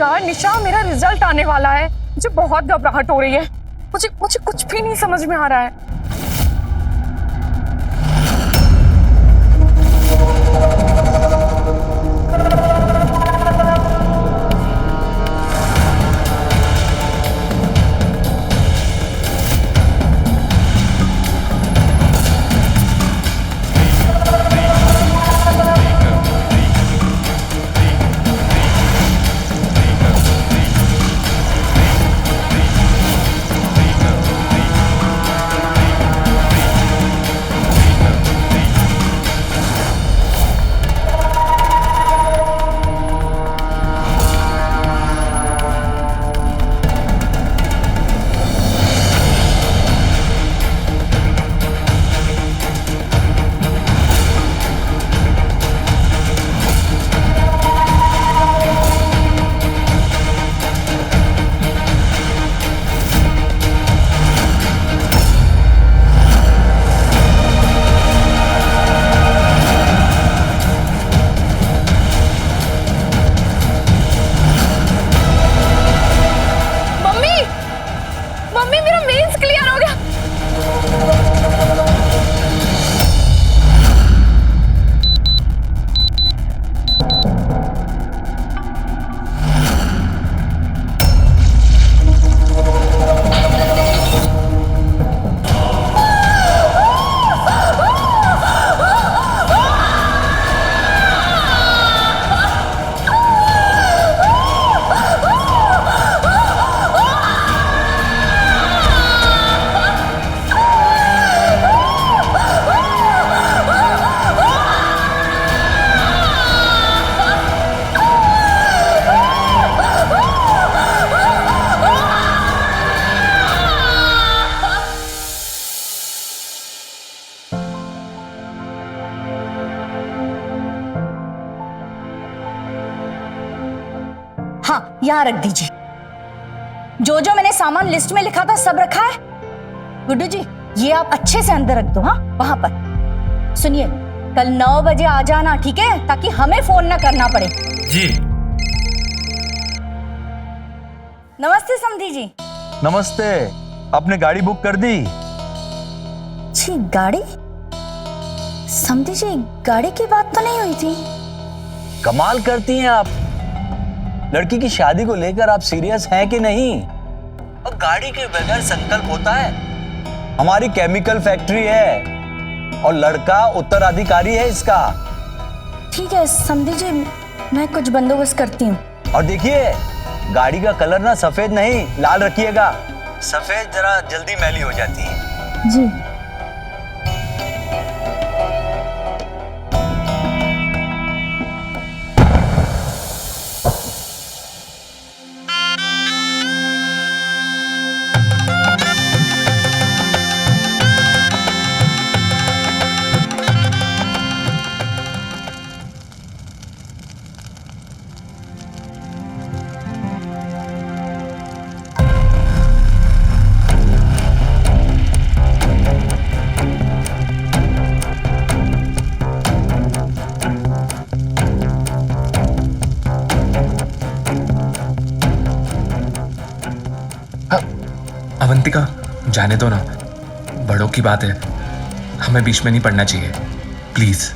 यार निशा, मेरा रिजल्ट आने वाला है, मुझे बहुत घबराहट हो रही है। मुझे कुछ भी नहीं समझ में आ रहा है। हाँ, यहाँ रख दीजिए। जो जो मैंने सामान लिस्ट में लिखा था सब रखा है। गुड्डू जी, ये आप अच्छे से अंदर रख दो। हाँ, वहां पर। सुनिए, कल 9 बजे आ जाना, ठीक है? ताकि हमें फोन ना करना पड़े। जी। नमस्ते समधी जी। नमस्ते। आपने गाड़ी बुक कर दी? जी, गाड़ी? समधी जी, गाड़ी की बात तो नहीं हुई थी। कमाल करती हैं आप। लड़की की शादी को लेकर आप सीरियस हैं कि नहीं? और गाड़ी के बगैर संकल्प होता है? हमारी केमिकल फैक्ट्री है और लड़का उत्तराधिकारी है इसका। ठीक है समधी जी, मैं कुछ बंदोबस्त करती हूँ। और देखिए, गाड़ी का कलर ना सफेद नहीं, लाल रखिएगा। सफेद जरा जल्दी मैली हो जाती है। जी। अवंतिका, जाने दो ना, बड़ों की बात है, हमें बीच में नहीं पड़ना चाहिए, प्लीज।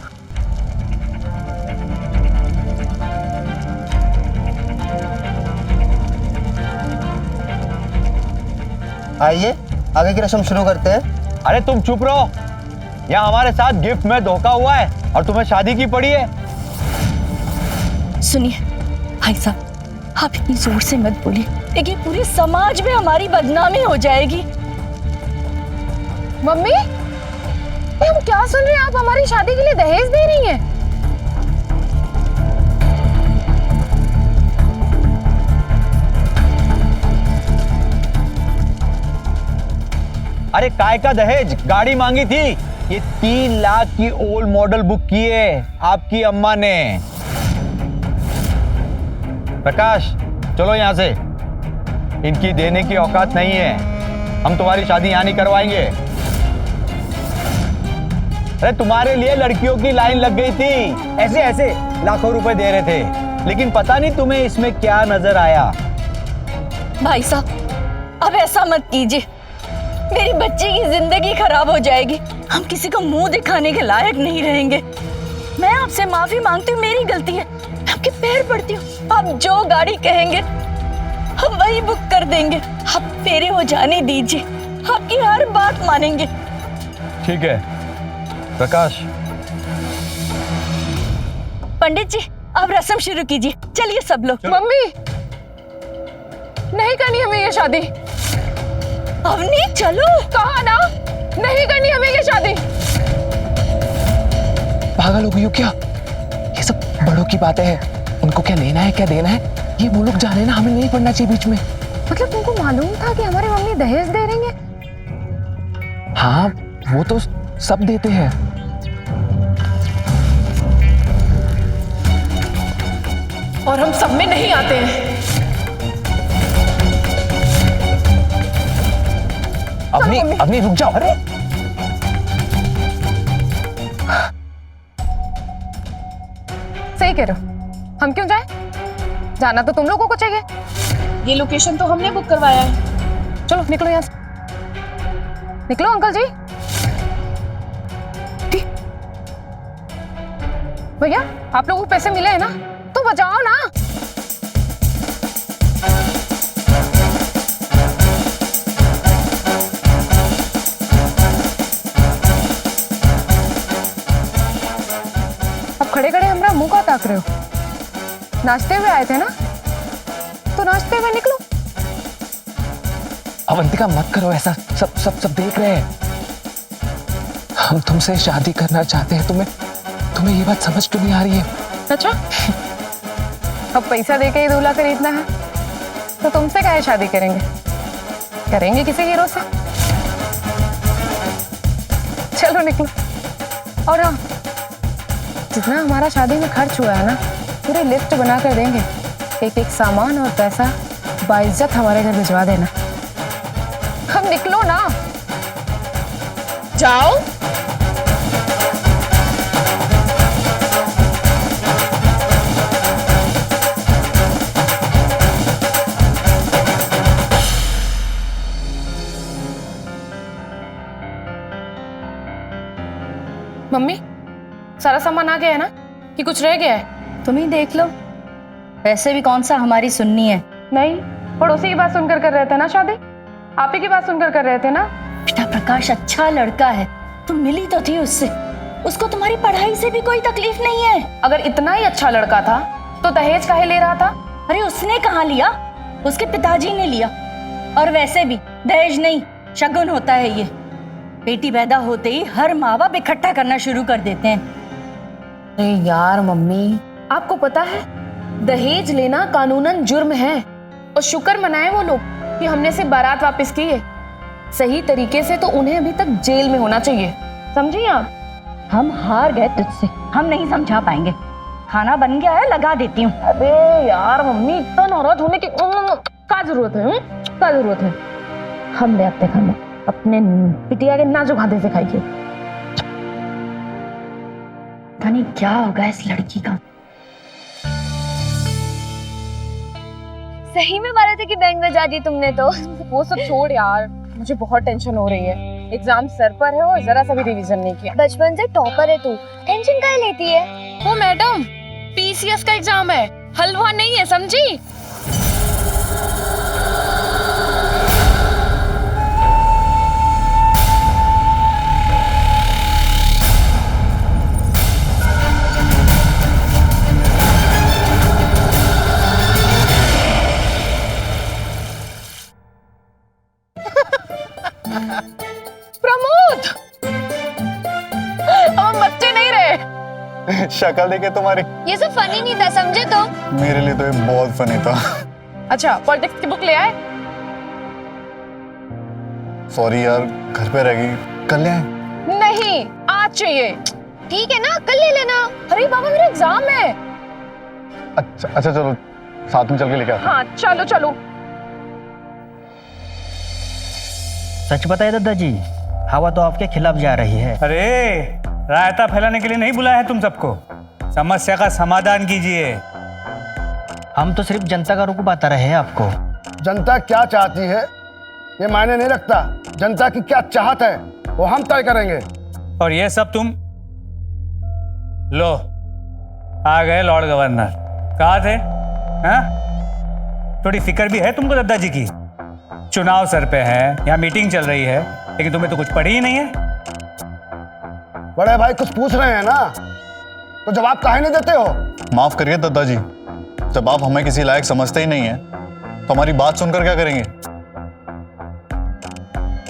आइए, आगे की रस्म शुरू करते हैं। अरे तुम चुप रहो। यहाँ हमारे साथ गिफ्ट में धोखा हुआ है और तुम्हें शादी की पड़ी है। सुनिए भाई साहब, आप इतनी जोर से मत बोलिए, देखिए पूरे समाज में हमारी बदनामी हो जाएगी। मम्मी, ये हम क्या सुन रहे हैं? आप हमारी शादी के लिए दहेज दे रही हैं? अरे काय का दहेज? गाड़ी मांगी थी। ये 3 लाख की ओल्ड मॉडल बुक की है आपकी अम्मा ने। प्रकाश, चलो यहां से। इनकी देने की औकात नहीं है। हम तुम्हारी शादी यहां नहीं करवाएंगे। अरे तुम्हारे लिए लड़कियों की लाइन लग गई थी। ऐसे ऐसे लाखों रुपए दे रहे थे, लेकिन पता नहीं तुम्हें इसमें क्या नजर आया। भाई साहब अब ऐसा मत कीजिए, मेरी बच्ची की जिंदगी खराब हो जाएगी, हम किसी को मुंह दिखाने के लायक नहीं रहेंगे। मैं आपसे माफी मांगती हूँ, मेरी गलती है, मैं आपके पैर पड़ती हूँ। आप जो गाड़ी कहेंगे हम वही बुक कर देंगे, आप मेरे हो जाने दीजिए, आपकी हर बात मानेंगे। ठीक है प्रकाश। पंडित जी आप रस्म शुरू कीजिए, चलिए सब लोग। मम्मी नहीं करनी हमें ये शादी। अवनी चलो। कहा ना नहीं करनी हमें ये शादी। पागल हो गई हो क्या? ये सब बड़ों की बातें हैं, उनको क्या लेना है क्या देना है ये वो लोग जाने ना, हमें नहीं पड़ना चाहिए बीच में। मतलब तुमको मालूम था कि हमारी मम्मी दहेज दे रही है? हाँ वो तो सब देते हैं। और हम सब में नहीं आते हैं। अपनी रुक जाओ। अरे सही कह रहे हो, हम क्यों जाए? जाना तो तुम लोगों को चाहिए। ये लोकेशन तो हमने बुक करवाया है। चलो निकलो यहाँ से, निकलो अंकल जी। भैया आप लोगों को पैसे मिले हैं ना, तो बचाओ ना। अब खड़े खड़े हमारा मुंह का ताक रहे हो? नाचते हुए आए थे ना, तो नाचते हुए निकलो। अवंतिका मत करो ऐसा, सब देख रहे हैं। हम तुमसे शादी करना चाहते हैं, तुम्हें ये बात समझ क्यों नहीं आ रही है? अच्छा अब पैसा देके ही दूल्हा खरीदना है, तो तुमसे काहे शादी करेंगे? करेंगे किसी हीरो से। चलो निकलो। और हाँ, जितना हमारा शादी में खर्च हुआ है ना, पूरी लिस्ट बना कर देंगे। एक एक सामान और पैसा बाइज्जत हमारे घर भिजवा देना। हम निकलो ना। जाओ। मम्मी सारा सामान आ गया है ना, कि कुछ रह गया है? तुम ही देख लो, वैसे भी कौन सा हमारी सुननी है। नहीं, पड़ोसी की बात सुनकर कर रहे थे ना शादी, आप ही की बात सुनकर कर रहे थे ना। बेटा प्रकाश अच्छा लड़का है, तुम मिली तो थी उससे, उसको तुम्हारी पढ़ाई से भी कोई तकलीफ नहीं है। अगर इतना ही अच्छा लड़का था तो दहेज काहे ले रहा था? अरे उसने कहाँ लिया, उसके पिताजी ने लिया। और वैसे भी दहेज नहीं, शगुन होता है ये। बेटी पैदा होते ही हर माँ बाप इकट्ठा करना शुरू कर देते हैं। अरे यार मम्मी, आपको पता है दहेज लेना कानूनन जुर्म है, और शुक्र मनाए वो लोग कि हमने से बारात वापस की है। सही तरीके से तो उन्हें अभी तक जेल में होना चाहिए, समझी आप? हम हार गए तुझसे, हम नहीं समझा पाएंगे। खाना बन गया है, लगा देती हूँ। अरे यार मम्मी, इतना नाराज होने की क्या जरूरत है? क्या जरूरत है? हम ले आते खाना, अपने बिटिया के नाजुक हाथे से खाइए। पता नहीं क्या होगा इस लड़की का। सही में बारात की बैंड बजा दी तुमने तो। वो सब छोड़ यार, मुझे बहुत टेंशन हो रही है। एग्जाम सर पर है और जरा सा भी रिवीजन नहीं किया। बचपन से टॉपर है तू, टेंशन काहे लेती है? वो मैडम पीसीएस का एग्जाम है, हलवा नहीं है, समझी? प्रमोद, हम बच्चे नहीं रहे। शक्ल देखे तुम्हारी, ये सब फनी नहीं था, समझे तो? मेरे लिए तो ये बहुत फनी था। अच्छा पॉलिटिक्स की बुक ले आए? सॉरी यार, घर पे रह गई, कल ले आए? नहीं, आज चाहिए। ठीक है ना, कल ले लेना। अरे बाबा मेरा एग्जाम है। अच्छा चलो साथ में चल के लेके आते हैं। हाँ चलो चलो। सच बताए दादाजी, हवा तो आपके खिलाफ जा रही है। अरे रायता फैलाने के लिए नहीं बुलाया है तुम सबको, समस्या का समाधान कीजिए। हम तो सिर्फ जनता का रुख बता रहे हैं आपको। जनता क्या चाहती है ये मायने नहीं रखता, जनता की क्या चाहत है वो हम तय करेंगे। और ये सब तुम लो आ गए लॉर्ड गवर्नर, कहाँ थे? हाँ, थोड़ी फिक्र भी है तुमको दादाजी की? चुनाव सर पे है, यहाँ मीटिंग चल रही है, लेकिन तुम्हें तो कुछ पड़ी ही नहीं है। बड़े भाई कुछ पूछ रहे हैं ना, तो जवाब काहे नहीं देते हो? माफ करिए दादाजी, जब आप हमें किसी लायक समझते ही नहीं है तो हमारी बात सुनकर क्या करेंगे?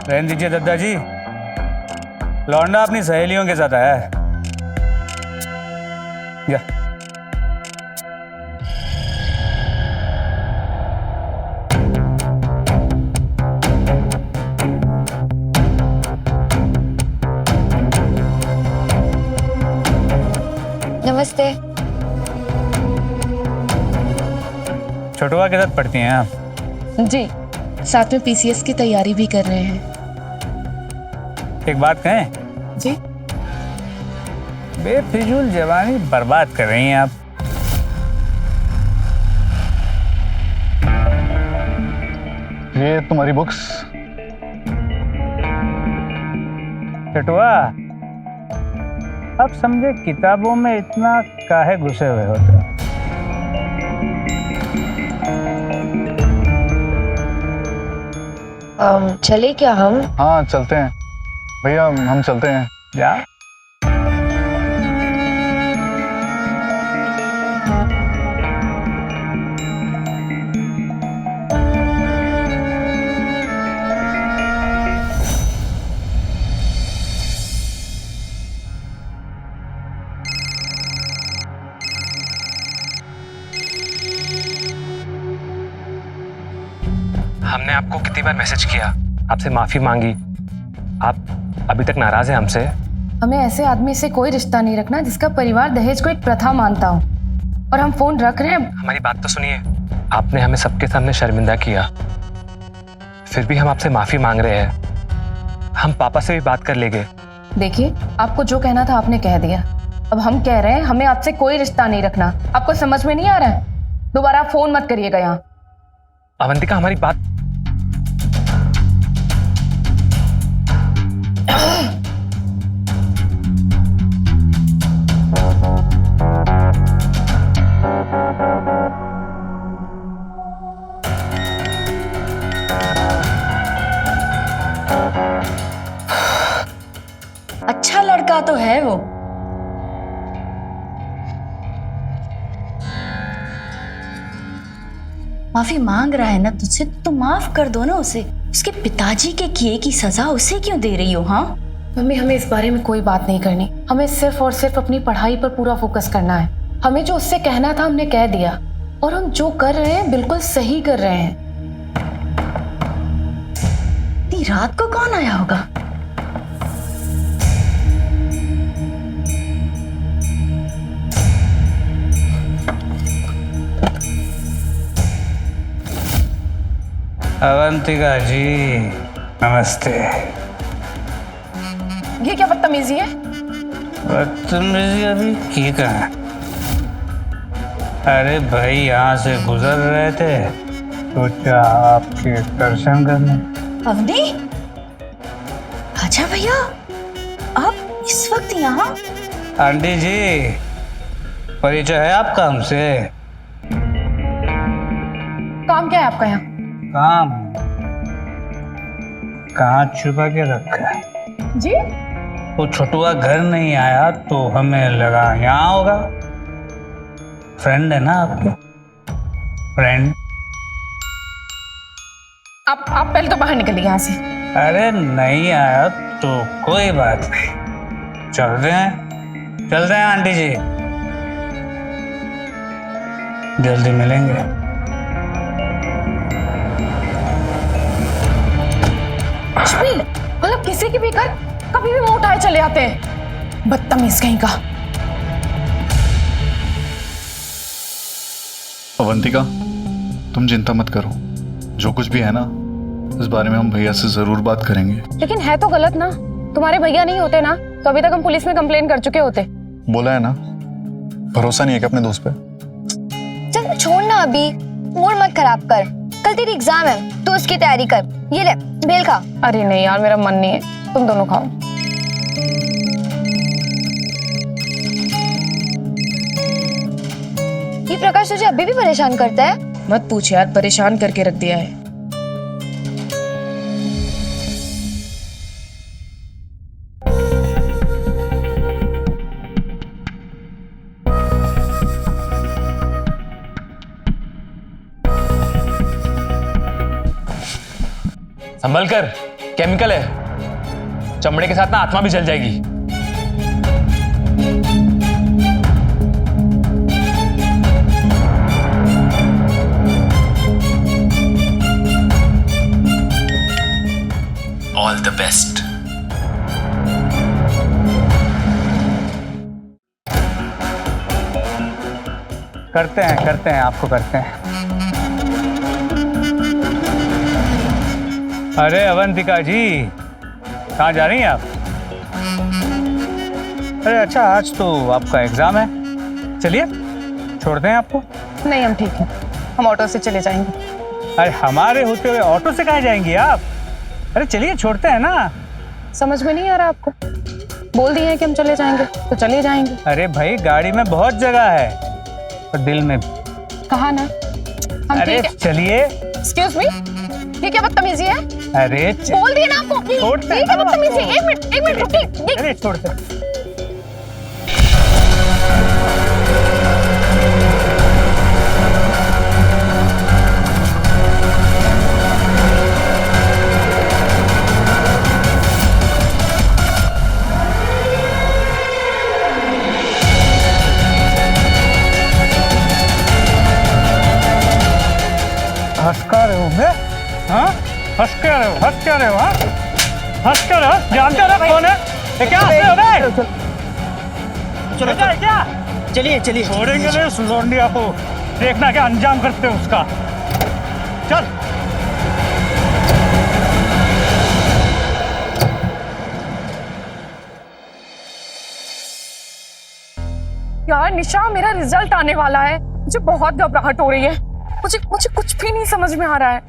रहने दीजिए दादाजी, लौंडा अपनी सहेलियों के साथ आया है। या नमस्ते। छोटुआ के साथ पढ़ती हैं आप? जी, साथ में पीसीएस की तैयारी भी कर रहे हैं। एक बात कहें? जी। बेफिजूल जवानी बर्बाद कर रही हैं आप। ये तुम्हारी बुक्स। छोटुआ, अब समझे किताबों में इतना काहे घुसे हुए होते हो? चले क्या हम? हाँ चलते हैं भैया, हम चलते हैं। जा। हमने आपको कितनी बार मैसेज किया, आपसे माफी मांगी, आप अभी तक नाराज हैं हमसे। हमें ऐसे आदमी से कोई रिश्ता नहीं रखना जिसका परिवार दहेज को एक प्रथा मानता हो। और हम फोन रख रहे हैं। हमारी बात तो सुनिए, आपने हमें सबके सामने शर्मिंदा किया, फिर भी हम आपसे माफी मांग रहे हैं। हम पापा से भी बात कर लेंगे। देखिए, आपको जो कहना था आपने कह दिया, अब हम कह रहे हैं हमें आपसे कोई रिश्ता नहीं रखना। आपको समझ में नहीं आ रहा है? दोबारा आप फोन मत करिएगा यहाँ। अवंतिका, हमारी बात। अच्छा लड़का तो है वो। माफी मांग रहा है ना तुझसे, तो माफ कर दो ना उसे। उसके पिताजी के किए की सजा उसे क्यों दे रही हो? हाँ मम्मी, हमें इस बारे में कोई बात नहीं करनी। हमें सिर्फ और सिर्फ अपनी पढ़ाई पर पूरा फोकस करना है। हमें जो उससे कहना था हमने कह दिया, और हम जो कर रहे हैं बिल्कुल सही कर रहे हैं। इतनी रात को कौन आया होगा? अवंतिका जी नमस्ते। ये क्या बदतमीजी है? बदतमीजी अभी की कहाँ? अरे भाई, यहाँ से गुजर रहे थे, सोचा आपके दर्शन करने। अवनी, आजा भैया, आप इस वक्त यहाँ? आंटी जी, परिचय है आपका हमसे? काम क्या है आपका यहाँ? काम कहाँ छुपा के रखा है जी? वो छोटुआ घर नहीं आया तो हमें लगा यहाँ होगा। फ्रेंड है ना आपके? फ्रेंड। आप पहले तो बाहर निकलिए यहाँ से। अरे नहीं आया तो कोई बात नहीं, चलते हैं आंटी जी, जल्दी मिलेंगे। मतलब किसी की भी घर कभी भी मुंह उठाए चले आते हैं, बदतमीज कहीं का। अवंतिका, तुम चिंता मत करो, जो कुछ भी है ना, इस बारे में हम भैया से जरूर बात करेंगे। लेकिन है तो गलत ना। तुम्हारे भैया नहीं होते ना तो अभी तक हम पुलिस में कंप्लेन कर चुके होते। बोला है ना, भरोसा नहीं है क्या अपने दोस्त पे? चल छोड़ ना अभी, मूड मत खराब कर। कल तेरी एग्जाम है, तू उसकी तैयारी कर। ये ले भेल खा। अरे नहीं यार, मेरा मन नहीं है, तुम दोनों खाओ। ये प्रकाश तुझे अभी भी परेशान करता है? मत पूछ यार, परेशान करके रख दिया है। संभल कर, केमिकल है, चमड़े के साथ ना आत्मा भी जल जाएगी। All the best. करते हैं, आपको करते हैं। अरे अवंतिका जी, कहाँ जा रही हैं आप? अरे अच्छा, आज तो आपका एग्जाम है, चलिए छोड़ते हैं आपको। नहीं, हम ठीक हैं, हम ऑटो से चले जाएंगे। अरे हमारे होते हुए ऑटो से कहाँ जाएंगी आप? अरे चलिए छोड़ते हैं ना। समझ में नहीं आ रहा आपको? बोल दिए हैं कि हम चले जाएंगे तो चले जाएंगे। अरे भाई, गाड़ी में बहुत जगह है और दिल में भी। कहा ना हम। अरे चलिए। एक्सक्यूज मी, ये क्या बदतमीजी है? अरे बोल दिए ना आपको, छोड़ते ये क्या बदतमीजी है? एक मिनट रुकिए। अरे छोड़ते हैं। हंस कर रहे हो बे? हाँ? हंस क्या रहे हो? हाँ? हंस क्या रहे हो? जानते हो ना कौन है? ये क्या हंस रहे हो बे? चलो क्या? चलिए चलिए। छोड़ेंगे नहीं उस लौंडिया को, देखना क्या अंजाम करते हो उसका। चल। यार निशा, मेरा रिजल्ट आने वाला है, मुझे बहुत घबराहट हो रही है। मुझे कुछ भी नहीं समझ में आ रहा है।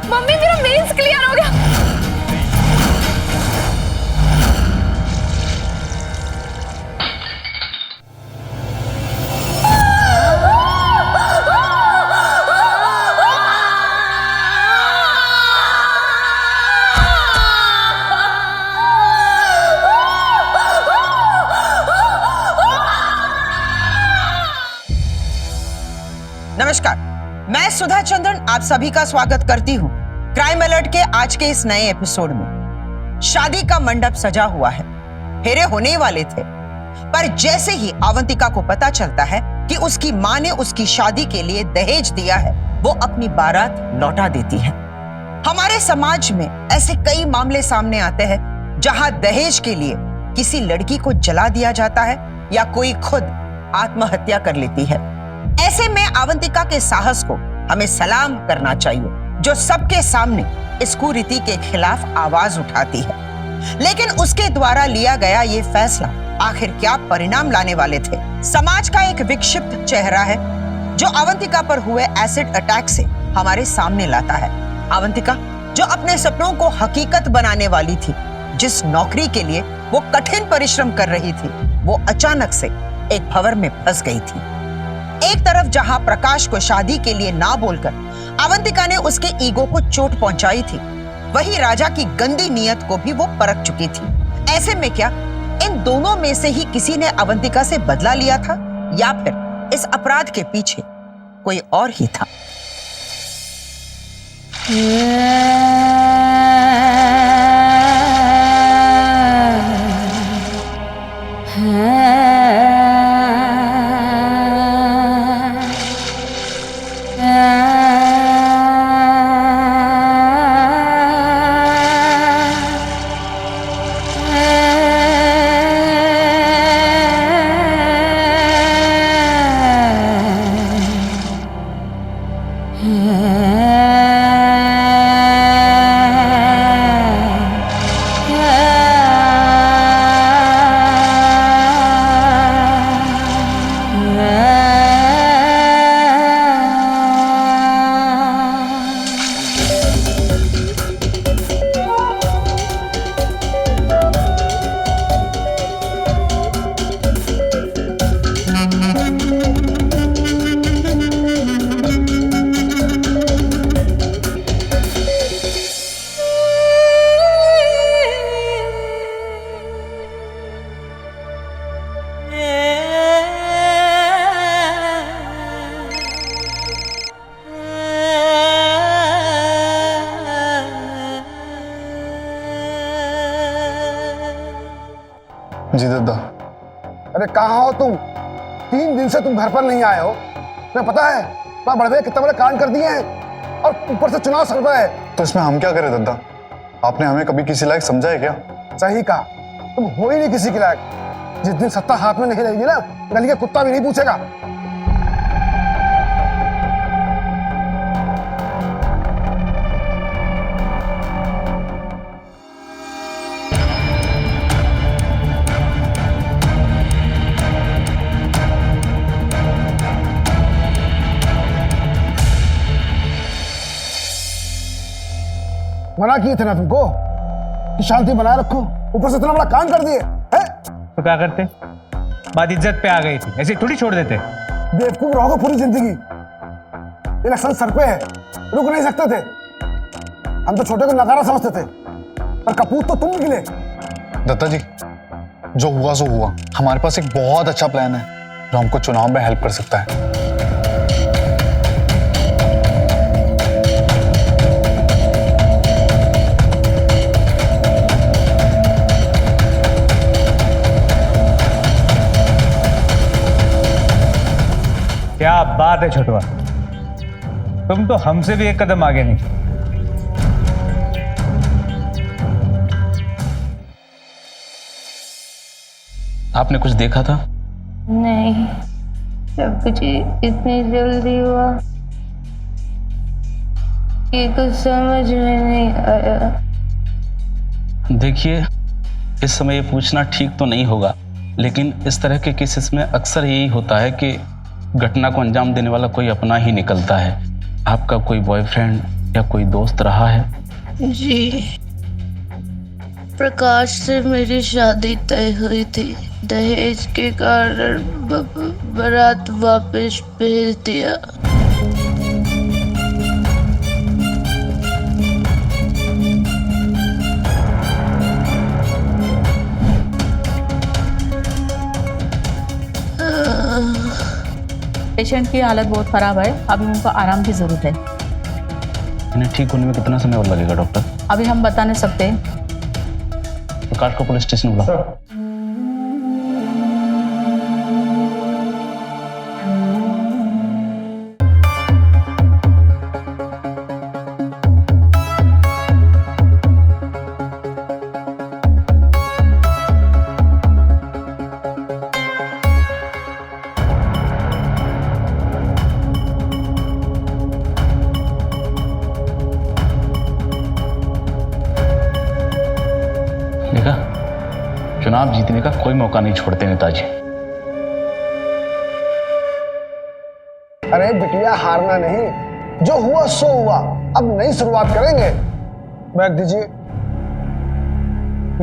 मम्मी, मेरा मेंस क्लियर हो गया। नमस्कार, मैं सुधा चंद्रन आप सभी का स्वागत करती हूँ क्राइम अलर्ट के आज के इस नए एपिसोड में। शादी का मंडप सजा हुआ है, फेरे होने वाले थे, पर जैसे ही अवंतिका को पता चलता है कि उसकी माँ ने उसकी शादी के लिए दहेज दिया है, वो अपनी बारात लौटा देती है। हमारे समाज में ऐसे कई मामले सामने आते हैं जहां दहेज के लिए किसी लड़की को जला दिया जाता है या कोई खुद आत्महत्या कर लेती है। ऐसे में अवंतिका के साहस को हमें सलाम करना चाहिए, जो सबके सामने इस कुरीति के खिलाफ आवाज उठाती है। लेकिन उसके द्वारा लिया गया ये फैसला आखिर क्या परिणाम लाने वाले थे? समाज का एक विक्षिप्त चेहरा है जो अवंतिका पर हुए एसिड अटैक से हमारे सामने लाता है। अवंतिका जो अपने सपनों को हकीकत बनाने वाली थी, जिस नौकरी के लिए वो कठिन परिश्रम कर रही थी, वो अचानक से एक भंवर में फंस गई थी। एक तरफ जहां प्रकाश को शादी के लिए ना बोलकर अवंतिका ने उसके ईगो को चोट पहुंचाई थी, वही राजा की गंदी नीयत को भी वो परख चुकी थी। ऐसे में क्या इन दोनों में से ही किसी ने अवंतिका से बदला लिया था, या फिर इस अपराध के पीछे कोई और ही था? हाँ जी दादा। अरे कहाँ हो तुम? 3 दिन से तुम घर पर नहीं आए हो। तुम्हें पता है मैं बड़े कितने बड़े कांड कर दिए हैं और ऊपर से चुनाव चल रहा है। तो इसमें हम क्या करें दादा? आपने हमें कभी किसी लायक समझा है क्या? सही कहा, तुम हो ही नहीं किसी के लायक। जिस दिन सत्ता हाथ में नहीं रहेगी ना, गली का कुत्ता भी नहीं पूछेगा। मना किए थे ना तुमको कि शांति बनाए रखो, ऊपर से इतना बड़ा कांड कर दिए हैं। तो क्या करते? बात इज्जत पे आ गई थी, ऐसे थोड़ी छोड़ देते। बेवकूफ रहोगे पूरी जिंदगी। इलेक्शन सर पे है, रुक नहीं सकते थे। हम तो छोटे को नकारा समझते थे, पर कपूत तो तुम निकले। दत्ता जी, जो हुआ सो हुआ। हमारे पास एक बहुत अच्छा प्लान है जो हमको चुनाव में हेल्प कर सकता है। क्या बात है छोटवा, तुम तो हमसे भी एक कदम आगे नहीं। आपने कुछ देखा था? नहीं, सब कुछ इतनी जल्दी हुआ कि कुछ समझ में नहीं आया। देखिए, इस समय ये पूछना ठीक तो नहीं होगा, लेकिन इस तरह के केसेस में अक्सर यही होता है कि घटना को अंजाम देने वाला कोई अपना ही निकलता है। आपका कोई बॉयफ्रेंड या कोई दोस्त रहा है? जी, प्रकाश से मेरी शादी तय हुई थी। दहेज के कारण बारात वापस भेज दिया। पेशेंट की हालत बहुत खराब है, अभी उनको आराम की जरूरत है। इन्हें ठीक होने में कितना समय और लगेगा डॉक्टर? अभी हम बता नहीं सकते। प्रकाश को पुलिस स्टेशन बुलाओ। देखा, चुनाव जीतने का कोई मौका नहीं छोड़ते नेताजी। अरे बिटिया, हारना नहीं, जो हुआ सो हुआ। अब नई शुरुआत करेंगे। बैग दीजिए,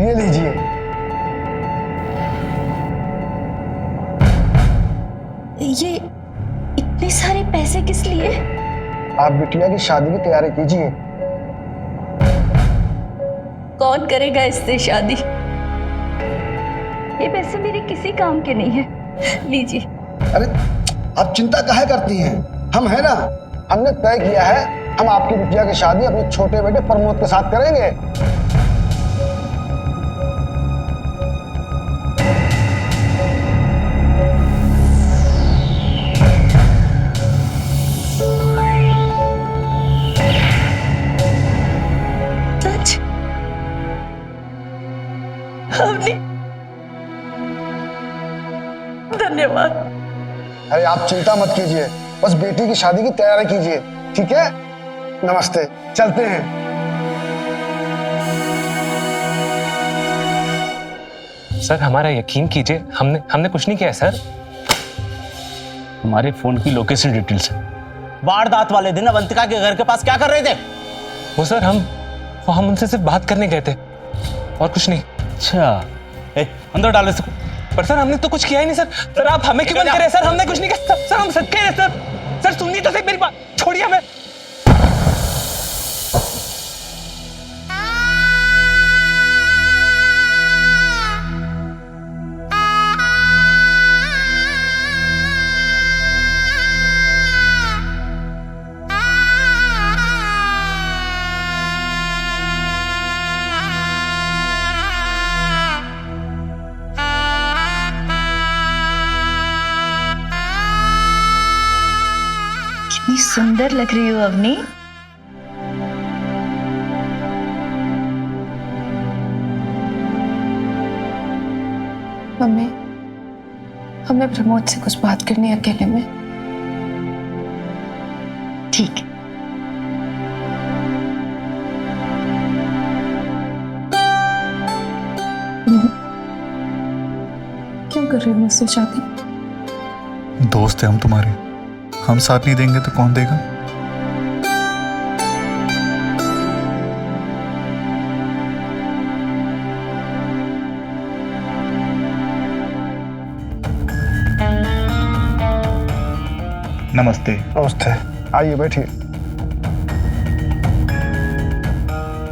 ये लीजिए। ये इतने सारे पैसे किस लिए? आप बिटिया की शादी की तैयारी कीजिए। कौन करेगा इससे शादी? ये पैसे मेरे किसी काम के नहीं है, लीजिए। अरे आप चिंता काहे करती हैं? हम है ना, हमने तय किया है, हम आपकी बिटिया की शादी अपने छोटे बेटे प्रमोद के साथ करेंगे। सच? हमने? धन्यवाद। अरे आप चिंता मत कीजिए, बस बेटी की शादी की तैयारी कीजिए। ठीक है, नमस्ते, चलते हैं। सर हमारा यकीन कीजिए, हमने कुछ नहीं किया है सर। हमारे फोन की लोकेशन डिटेल्स है। वारदात वाले दिन अवंतिका के घर के पास क्या कर रहे थे? वो सर हम उनसे सिर्फ बात करने गए थे और कुछ नहीं। अच्छा, अंदर डालो इसको। पर सर हमने तो कुछ किया ही नहीं सर। सर आप हमें क्यों बंद कर रहे हैं सर? हमने कुछ नहीं किया सर, हम सच कह रहे हैं सर। सर सुनिए तो सही मेरी बात, छोड़िए हमें। कितनी सुंदर लग रही हो अवनी। मम्मी, हमें प्रमोद से कुछ बात करनी है अकेले में। ठीक है। क्यों कर रही हो मुझसे शादी? दोस्त है हम तुम्हारे, हम साथ नहीं देंगे तो कौन देगा? नमस्ते। नमस्ते, आइए बैठिए।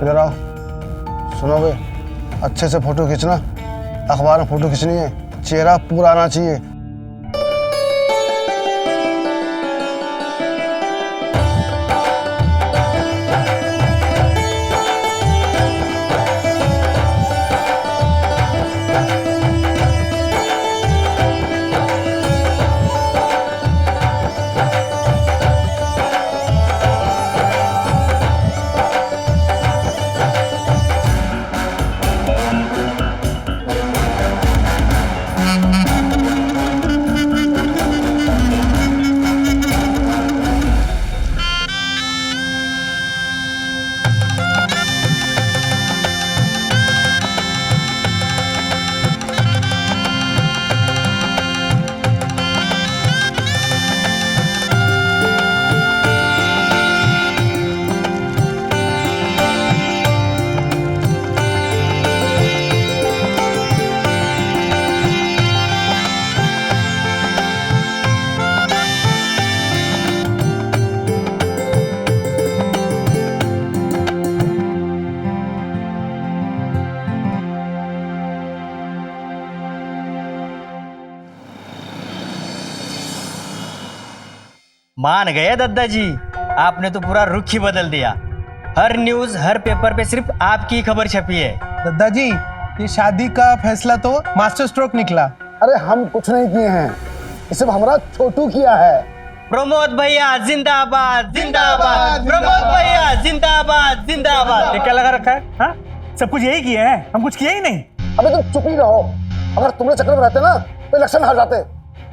इधर आओ। सुनोगे, अच्छे से फोटो खींचना, अखबार में फोटो खींचनी है, चेहरा पूरा आना चाहिए। मान गए दद्दा जी, आपने तो पूरा रुख ही बदल दिया। हर न्यूज, हर पेपर पे सिर्फ आपकी खबर छपी है। दद्दा जी, ये शादी का फैसला तो मास्टर स्ट्रोक निकला। अरे हम कुछ नहीं किए हैं, ये सब हमारा छोटू किया है। प्रमोद भैया जिंदाबाद जिंदाबाद, प्रमोद भैया जिंदाबाद जिंदाबाद। ये क्या लगा रखा है? हाँ, सब कुछ यही किए हैं, हम कुछ किया ही नहीं। अबे तुम चुप ही रहो, अगर तुमने चक्कर में रहते ना तो इलेक्शन हार जाते।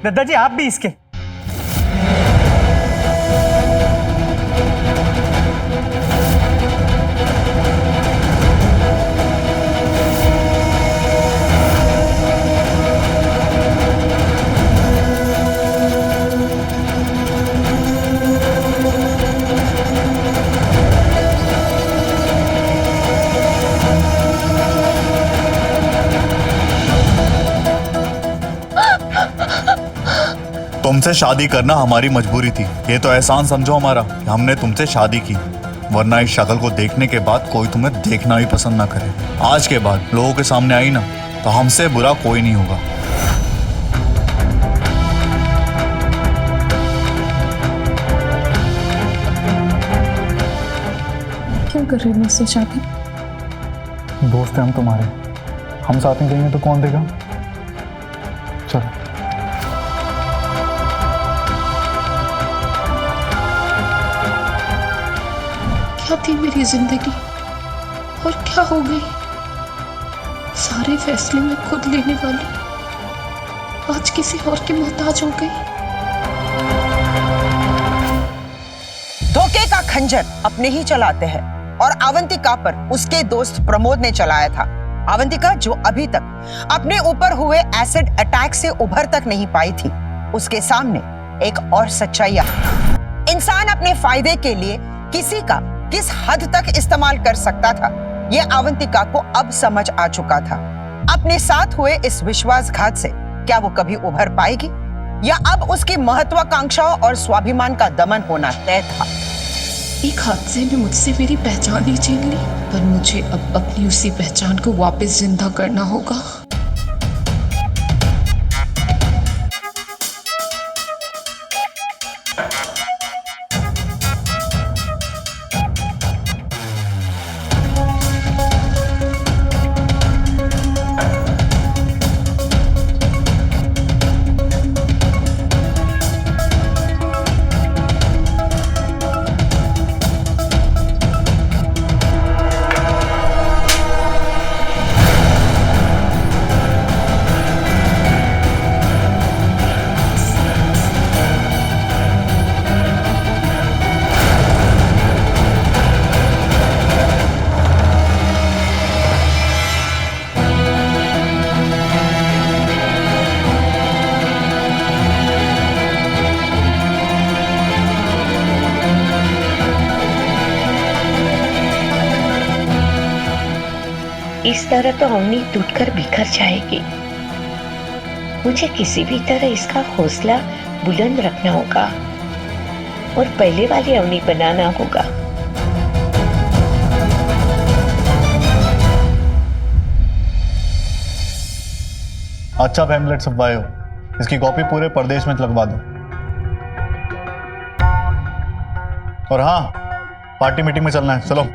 दद्दा जी आप भी इसके। तुमसे शादी करना हमारी मजबूरी थी। ये तो एहसान समझो हमारा कि हमने तुमसे शादी की, वरना इस शक्ल को देखने के बाद कोई तुम्हें देखना भी पसंद ना करे। आज के बाद लोगों के सामने आई ना तो हमसे बुरा कोई नहीं होगा। क्यों कर रही हो मुझसे शादी? दोस्त है हम तुम्हारे, हम साथ नहीं देंगे तो कौन देगा? चलो। क्या थी मेरी जिंदगी और क्या हो गई? सारे फैसले मैं खुद लेने वाली, आज किसी और की मोहताज हो गई। धोखे पूरा खंजर अपने ही चलाते हैं और अवंतिका पर उसके दोस्त प्रमोद ने चलाया था। अवंतिका जो अभी तक अपने ऊपर हुए एसिड अटैक से उभर तक नहीं पाई थी, उसके सामने एक और सच्चाई आई। इंसान अपने फायदे के लिए किसी का किस हद तक इस्तेमाल कर सकता था, यह अवंतिका को अब समझ आ चुका था। अपने साथ हुए इस विश्वासघात से क्या वो कभी उभर पाएगी, या अब उसकी महत्वाकांक्षाओं और स्वाभिमान का दमन होना तय था। एक हादसे ने मुझसे मेरी पहचान ही छीन ली, पर मुझे अब अपनी उसी पहचान को वापस जिंदा करना होगा। इस तरह तो अवनी टूटकर बिखर जाएगी। मुझे किसी भी तरह इसका हौसला बुलंद रखना होगा और पहले वाली अवनी बनाना होगा। अच्छा पैम्फलेट छपवाए हो, इसकी कॉपी पूरे प्रदेश में लगवा दो। और हाँ, पार्टी मीटिंग में चलना है, चलो।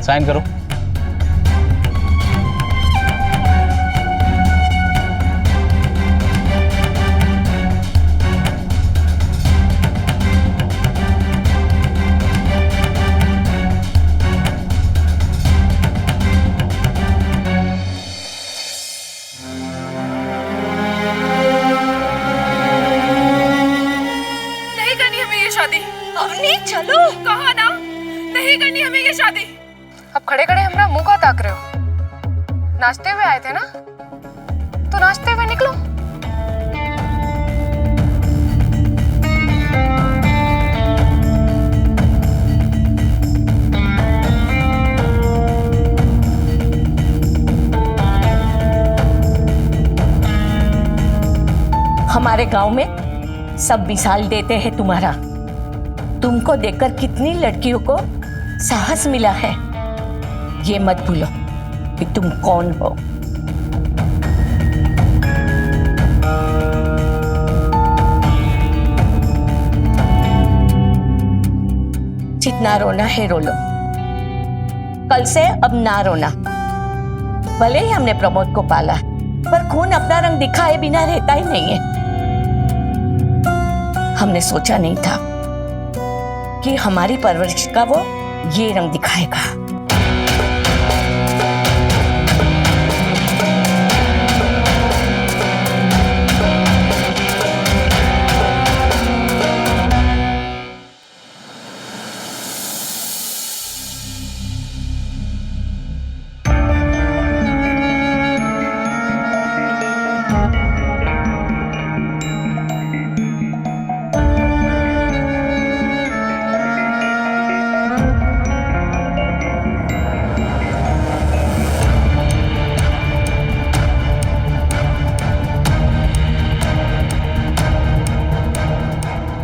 साइन करो। नहीं करनी हमें ये शादी। अवनी चलो। कहा ना नहीं करनी हमें ये शादी। अब खड़े खड़े हमारा मुंह का ताक रहे हो। नाचते हुए आए थे ना, तो नाचते हुए निकलो। हमारे गांव में सब मिसाल देते हैं तुम्हारा। तुमको देखकर कितनी लड़कियों को साहस मिला है। ये मत भूलो कि तुम कौन हो। जितना रोना है रो लो, कल से अब ना रोना। भले ही हमने प्रमोद को पाला, पर खून अपना रंग दिखाए बिना रहता ही नहीं है। हमने सोचा नहीं था कि हमारी परवरिश का वो ये रंग दिखाएगा।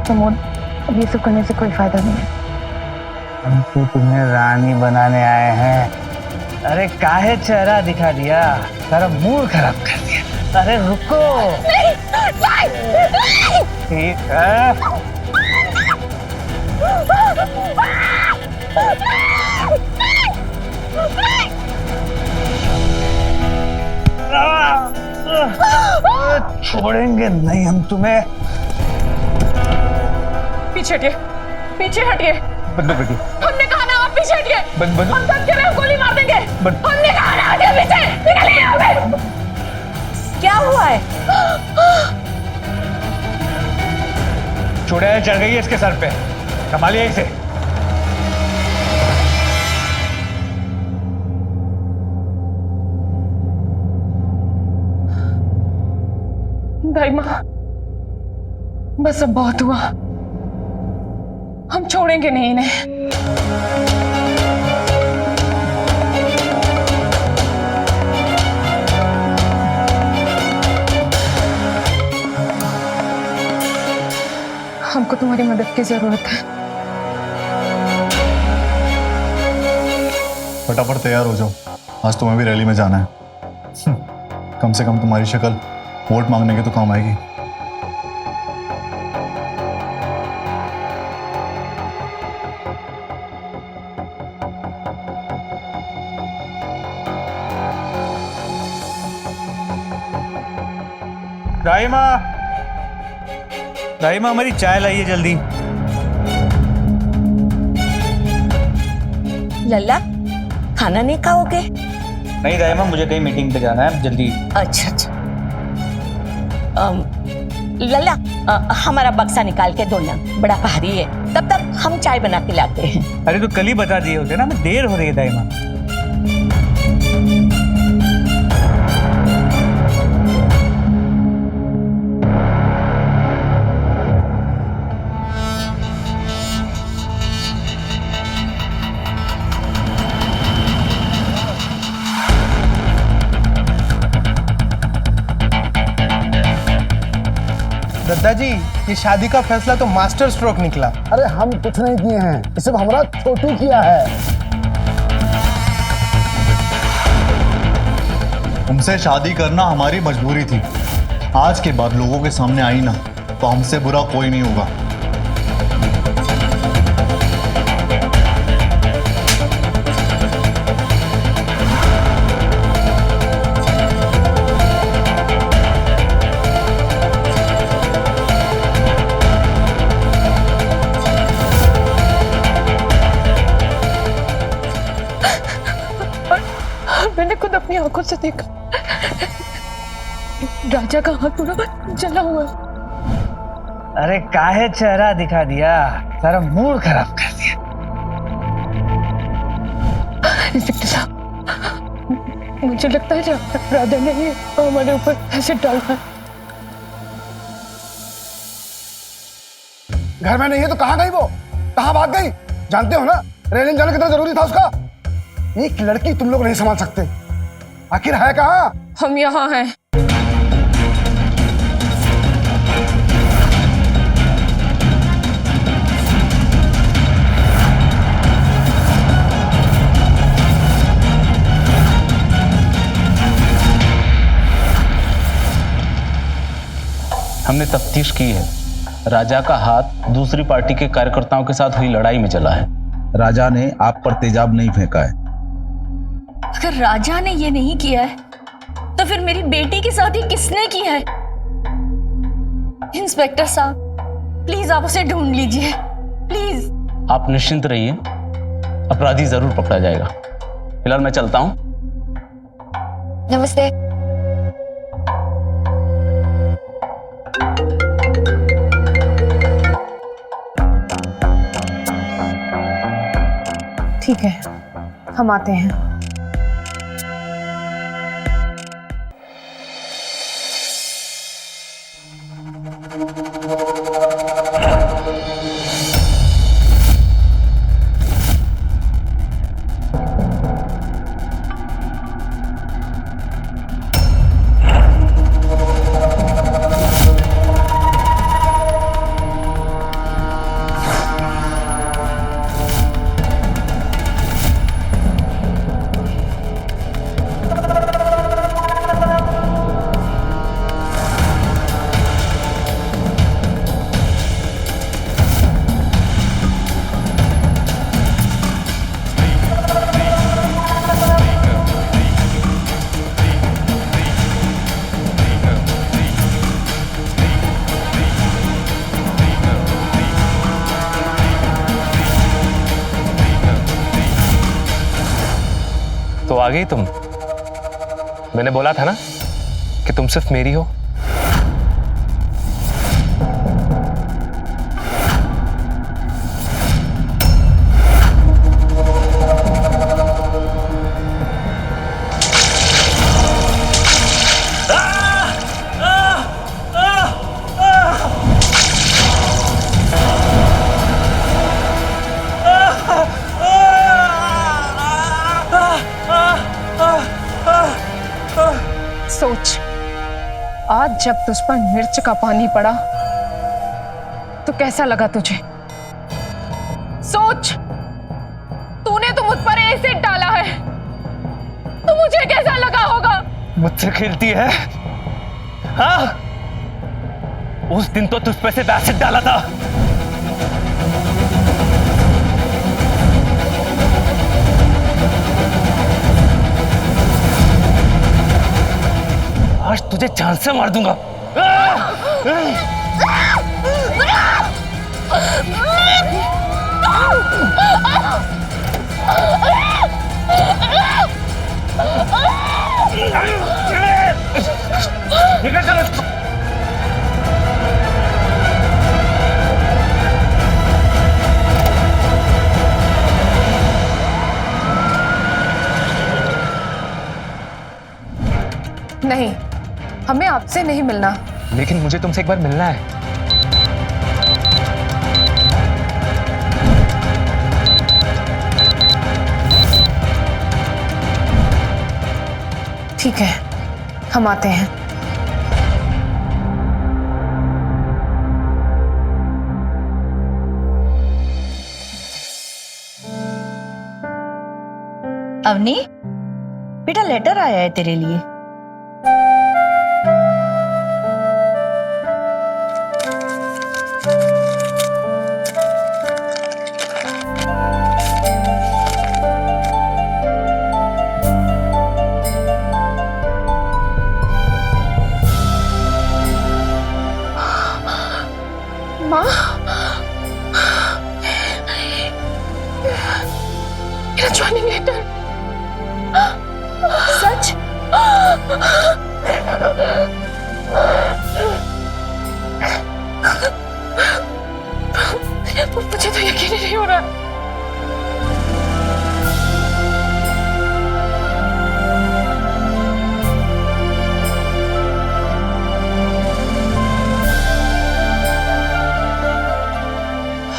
प्रमोद, अब ये सब करने से कोई फायदा नहीं है। हम तो तुम्हें रानी बनाने आए हैं। अरे काहे चेहरा दिखा दिया, सारा मूड खराब कर दिया। अरे रुको। ठीक है। छोड़ेंगे नहीं हम तुम्हें। पीछे हटिए, पीछे हटिए। बंदूक रखिए। हमने कहा ना आप पीछे हटिए। बंदूक। हम सब कह रहे गोली मार देंगे। हमने कहा ना हटिए पीछे। निकलिए यहाँ से। क्या हुआ है? चुड़ैल चढ़ गई है इसके सर पे, संभालिए इसे। दाई माँ, बस अब बहुत हुआ, हम छोड़ेंगे नहीं इन्हें। हमको तुम्हारी मदद की जरूरत है। फटाफट तैयार हो जाओ, आज तुम्हें भी रैली में जाना है। कम से कम तुम्हारी शक्ल वोट मांगने के तो काम आएगी। दाइमा, दाइमा हमारी चाय लाइए जल्दी। लल्ला, खाना नहीं खाओगे? नहीं दाइमा, मुझे कहीं मीटिंग पे जाना है, जल्दी। अच्छा अच्छा। लल्ला, हमारा बक्सा निकाल के दो ना, बड़ा भारी है। तब तक हम चाय बना के लाते हैं। अरे तो कल ही बता दिए होते ना, मैं देर हो रही है दाइमा। दद्दा जी, ये शादी का फैसला तो मास्टर स्ट्रोक निकला। अरे हम कुछ नहीं किए हैं, ये सब हमारा छोटू किया है। तुमसे शादी करना हमारी मजबूरी थी। आज के बाद लोगों के सामने आई ना तो हमसे बुरा कोई नहीं होगा। मैंने खुद अपनी आंखों से देखा, राजा का हाथ पूरा जला हुआ। अरे काहे चेहरा दिखा दिया, सारा मूड खराब कर दिया। इंस्पेक्टर साहब, मुझे लगता है राजा ने ये हमारे ऊपर एसिड डाला है। घर में नहीं है तो कहाँ गई वो? कहाँ भाग गई? जानते हो ना रैली में जाना कितना जरूरी था उसका। एक लड़की तुम लोग नहीं संभाल सकते, आखिर है कहाँ? हम यहाँ हैं। हमने तफ्तीश की है, राजा का हाथ दूसरी पार्टी के कार्यकर्ताओं के साथ हुई लड़ाई में जला है। राजा ने आप पर तेजाब नहीं फेंका है। अगर राजा ने ये नहीं किया है तो फिर मेरी बेटी की शादी किसने की है? इंस्पेक्टर साहब, प्लीज आप उसे ढूंढ लीजिए, प्लीज। आप निश्चिंत रहिए, अपराधी जरूर पकड़ा जाएगा। फिलहाल मैं चलता हूं। नमस्ते। ठीक है, हम आते हैं। गई तुम। मैंने बोला था ना कि तुम सिर्फ मेरी हो। सोच, आज जब तुझ पर मिर्च का पानी पड़ा तो कैसा लगा तुझे? सोच, तूने तो मुझ पर एसिड डाला है तो मुझे कैसा लगा होगा? मुझसे खेलती है? हाँ, उस दिन तो तुझ पे से एसिड डाला था। आज तुझे जान से मार दूंगा। निकल चलो। नहीं, हमें आपसे नहीं मिलना। लेकिन मुझे तुमसे एक बार मिलना है। ठीक है, हम आते हैं। अवनी, बेटा लेटर आया है तेरे लिए। माँ, मेरा ज्वाइनिंग लेटर। सच? मुझे तो यकीन ही नहीं हो रहा।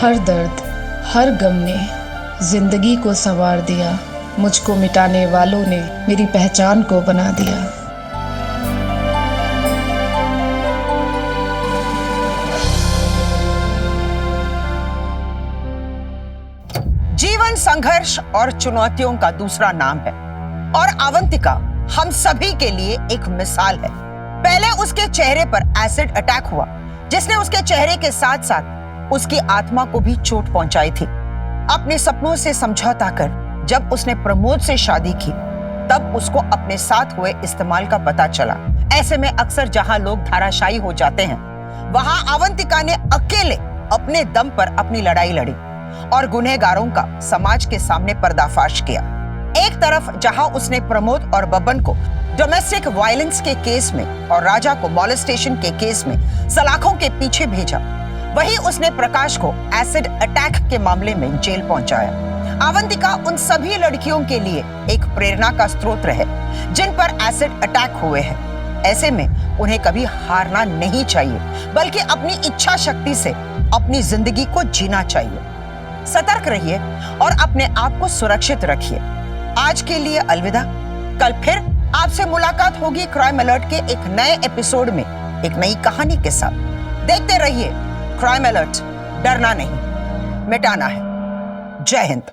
हर दर्द, हर गम ने जिंदगी को संवार दिया, मुझको मिटाने वालों ने मेरी पहचान को बना दिया। जीवन संघर्ष और चुनौतियों का दूसरा नाम है और अवंतिका हम सभी के लिए एक मिसाल है। पहले उसके चेहरे पर एसिड अटैक हुआ जिसने उसके चेहरे के साथ साथ उसकी आत्मा को भी चोट पहुंचाई थी। अपने सपनों से समझौता कर जब उसने प्रमोद से शादी की तब उसको अपने साथ हुए इस्तेमाल का पता चला। ऐसे में अक्सर जहां लोग धाराशायी हो जाते हैं वहां अवंतिका ने अकेले अपने दम पर अपनी लड़ाई लड़ी और गुनहगारों का समाज के सामने पर्दाफाश किया। एक तरफ जहां उसने प्रमोद और बब्बन को डोमेस्टिक वायलेंस के केस में और राजा को मॉलेस्टेशन के केस में सलाखों के पीछे भेजा, वहीं उसने प्रकाश को एसिड अटैक के मामले में जेल पहुंचाया। अवंतिका उन सभी लड़कियों के लिए एक प्रेरणा का स्रोत है जिन पर एसिड अटैक हुए हैं। ऐसे में उन्हें कभी हारना नहीं चाहिए बल्कि अपनी इच्छा शक्ति से अपनी जिंदगी को जीना चाहिए। सतर्क रहिए और अपने आप को सुरक्षित रखिए। आज के लिए अलविदा। कल फिर आपसे मुलाकात होगी क्राइम अलर्ट के एक नए एपिसोड में एक नई कहानी के साथ। देखते रहिए क्राइम अलर्ट। डरना नहीं, मिटाना है। जय हिंद।